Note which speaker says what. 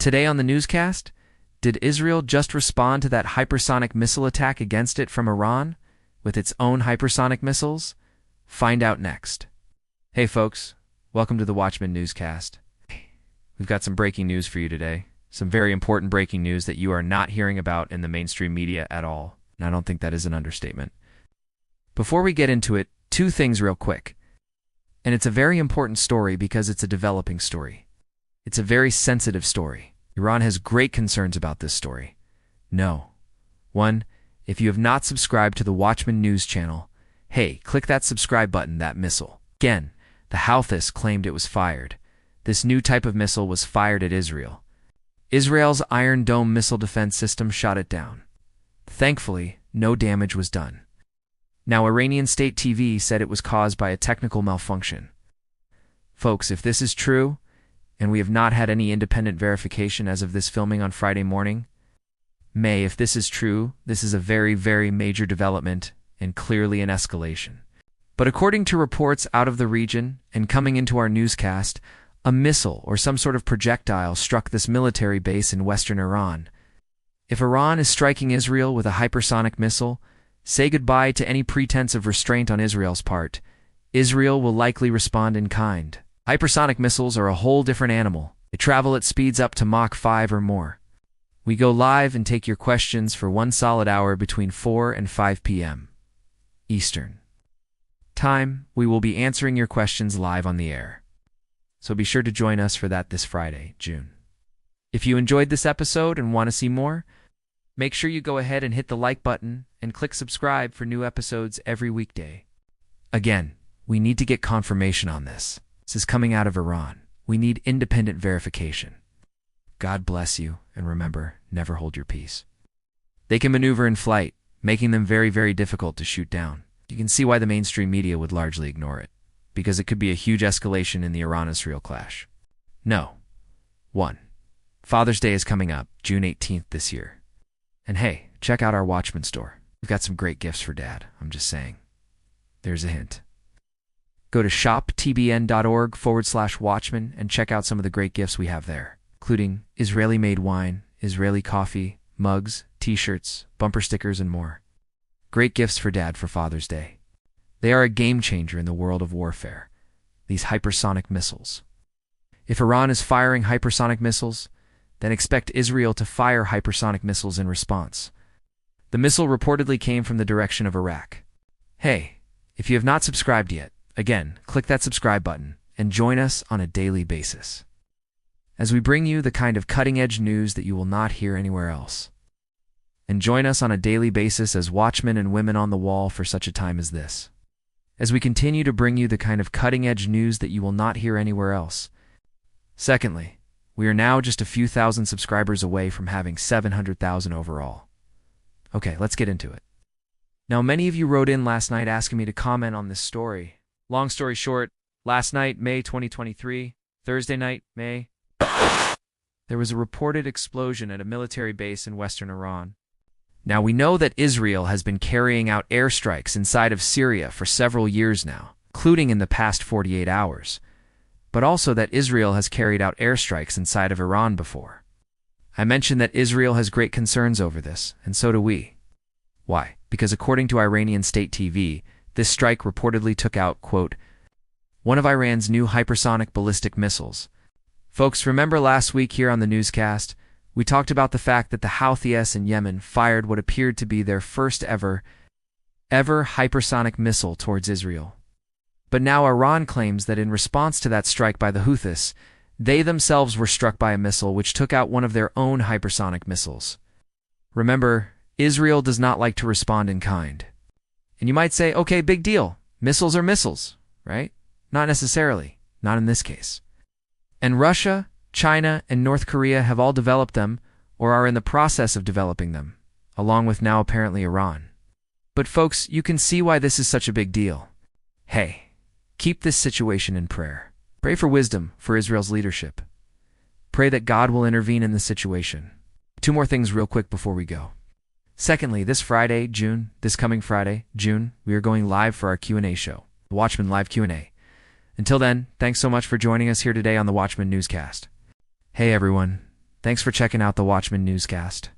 Speaker 1: Today on the newscast, did Israel just respond to that hypersonic missile attack against it from Iran with its own hypersonic missiles? Find out next. Hey folks, welcome to the Watchman newscast. We've got some breaking news for you today. Some very important breaking news that you are not hearing about in the mainstream media at all. And I don't think that is an understatement. Before we get into it, two things real quick. And it's a very important story because it's a developing story. It's a very sensitive story. Iran has great concerns about this story. No. One, if you have not subscribed to the Watchman News channel, hey, click that subscribe button, that missile. Again, the Houthis claimed it was fired. This new type of missile was fired at Israel. Israel's Iron Dome missile defense system shot it down. Thankfully, no damage was done. Now, Iranian state TV said it was caused by a technical malfunction. Folks, if this is true, and we have not had any independent verification as of this filming on Friday morning, if this is true, this is a very, very major development and clearly an escalation. But according to reports out of the region and coming into our newscast, a missile or some sort of projectile struck this military base in western Iran. If Iran is striking Israel with a hypersonic missile, say goodbye to any pretense of restraint on Israel's part. Israel will likely respond in kind. Hypersonic missiles are a whole different animal. They travel at speeds up to Mach 5 or more. We go live and take your questions for 1 solid hour between 4 and 5 p.m. Eastern Time. We will be answering your questions live on the air. So be sure to join us for that this Friday, June. If you enjoyed this episode and want to see more, make sure you go ahead and hit the like button and click subscribe for new episodes every weekday. Again, we need to get confirmation on this. This is coming out of Iran. We need independent verification. God bless you, and remember, never hold your peace. They can maneuver in flight, making them very, very difficult to shoot down. You can see why the mainstream media would largely ignore it, because it could be a huge escalation in the Iran-Israel clash. No. 1. Father's Day is coming up, June 18th this year. And hey, check out our Watchman store. We've got some great gifts for Dad, I'm just saying. There's a hint. Go to shoptbn.org/Watchman and check out some of the great gifts we have there, including Israeli-made wine, Israeli coffee, mugs, t-shirts, bumper stickers, and more. Great gifts for Dad for Father's Day. They are a game changer in the world of warfare, these hypersonic missiles. If Iran is firing hypersonic missiles, then expect Israel to fire hypersonic missiles in response. The missile reportedly came from the direction of Iraq. Hey, if you have not subscribed yet, again, click that subscribe button and join us on a daily basis, as we bring you the kind of cutting-edge news that you will not hear anywhere else. And join us on a daily basis as watchmen and women on the wall for such a time as this, as we continue to bring you the kind of cutting-edge news that you will not hear anywhere else. Secondly, we are now just a few thousand subscribers away from having 700,000 overall. Okay, let's get into it. Now, many of you wrote in last night asking me to comment on this story. Long story short, last night, May 2023, Thursday night, May, there was a reported explosion at a military base in western Iran. Now, we know that Israel has been carrying out airstrikes inside of Syria for several years now, including in the past 48 hours, but also that Israel has carried out airstrikes inside of Iran before. I mentioned that Israel has great concerns over this, and so do we. Why? Because according to Iranian state TV, this strike reportedly took out, quote, one of Iran's new hypersonic ballistic missiles. Folks, remember last week here on the newscast, we talked about the fact that the Houthis in Yemen fired what appeared to be their first ever hypersonic missile towards Israel. But now Iran claims that in response to that strike by the Houthis, they themselves were struck by a missile which took out one of their own hypersonic missiles. Remember, Israel does not like to respond in kind. And you might say, okay, big deal. Missiles are missiles, right? Not necessarily. Not in this case. And Russia, China, and North Korea have all developed them or are in the process of developing them, along with now apparently Iran. But folks, you can see why this is such a big deal. Hey, keep this situation in prayer. Pray for wisdom for Israel's leadership. Pray that God will intervene in the situation. Two more things real quick before we go. Secondly, this coming Friday, June, we are going live for our Q&A show, the Watchman Live Q&A. Until then, thanks so much for joining us here today on the Watchman Newscast. Hey everyone, Thanks for checking out the Watchman newscast.